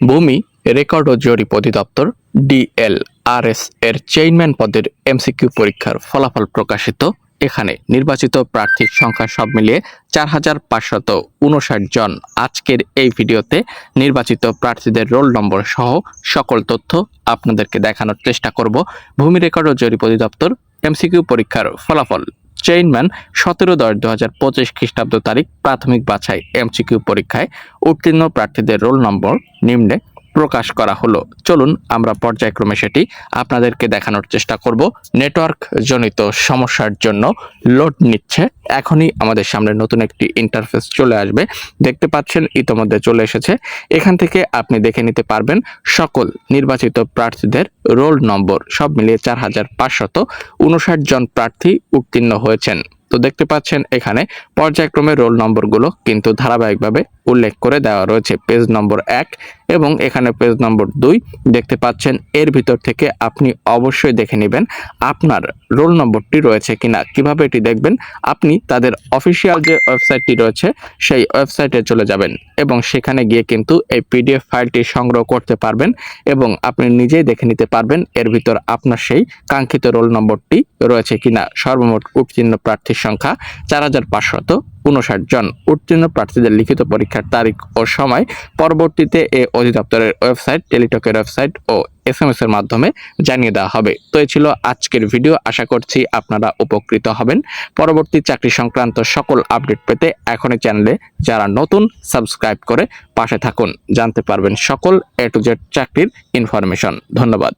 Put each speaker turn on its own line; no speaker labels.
ভূমি রেকর্ড ও জরিপ অধিদপ্তর ডিএলআরএস এর চেয়ারম্যান পদের এমসিকিউ পরীক্ষার ফলাফল প্রকাশিত। এখানে নির্বাচিত প্রার্থীর সংখ্যা সব মিলিয়ে 4,559 জন। আজকের এই ভিডিওতে নির্বাচিত প্রার্থীদের রোল নম্বর সহ সকল তথ্য আপনাদেরকে দেখানোর চেষ্টা করব। ভূমি রেকর্ড ও জরিপ অধিদপ্তর এমসিকিউ পরীক্ষার ফলাফল। চেয়ারম্যান 17/10/2025 খ্রিস্টাব্দ তারিখ প্রাথমিক বাছাই এমসিকিউ পরীক্ষায় উত্তীর্ণ প্রার্থীদের রোল নম্বর নিম্নে প্রকাশ করা হলো। চলুন আমরা পর্যায়ক্রমে সেটি আপনাদেরকে দেখানোর চেষ্টা করব। নেটওয়ার্ক জনিত সমস্যার জন্য লোড নিচ্ছে। এখনই আমাদের সামনে নতুন একটি ইন্টারফেস চলে আসবে। দেখতে পাচ্ছেন ইতোমধ্যে চলে এসেছে। এখান থেকে আপনি দেখে নিতে পারবেন সকল নির্বাচিত প্রার্থীদের রোল নম্বর। সব মিলিয়ে 4,559 জন প্রার্থী উত্তীর্ণ হয়েছেন। তো দেখতে পাচ্ছেন এখানে পর্যায়ক্রমে রোল নম্বরগুলো কিন্তু ধারাবাহিকভাবে উল্লেখ করে দেওয়া রয়েছে। পেজ নম্বর 1 এবং এখানে পেজ নম্বর 2 দেখতে পাচ্ছেন। এর ভিতর থেকে আপনি অবশ্যই দেখে নেবেন আপনার রোল নম্বরটি রয়েছে কিনা। কিভাবে এটি দেখবেন? আপনি তাদের অফিসিয়াল যে ওয়েবসাইটটি রয়েছে সেই ওয়েবসাইটে চলে যাবেন এবং সেখানে গিয়ে কিন্তু এই পিডিএফ ফাইলটি সংগ্রহ করতে পারবেন এবং আপনি নিজেই দেখে নিতে পারবেন এর ভিতর আপনার সেই কাঙ্ক্ষিত রোল নম্বরটি রয়েছে কিনা। সর্বমোট উত্তীর্ণ প্রার্থীর সংখ্যা 4,559 জন। উত্তীর্ণ প্রার্থীদের লিখিত পরীক্ষার তারিখ ও সময় পরবর্তীতে এই অধিদপ্তরের ওয়েবসাইট, টেলিটকের ওয়েবসাইট ও SMS এর মাধ্যমে জানিয়ে দেওয়া হবে। তো এই ছিল আজকের ভিডিও। আশা করছি আপনারা উপকৃত হবেন। পরবর্তী চাকরি সংক্রান্ত সকল আপডেট পেতে এখনই চ্যানেলে যারা নতুন সাবস্ক্রাইব করে পাশে থাকুন। জানতে পারবেন সকল A to Z চাকরির ইনফরমেশন। ধন্যবাদ।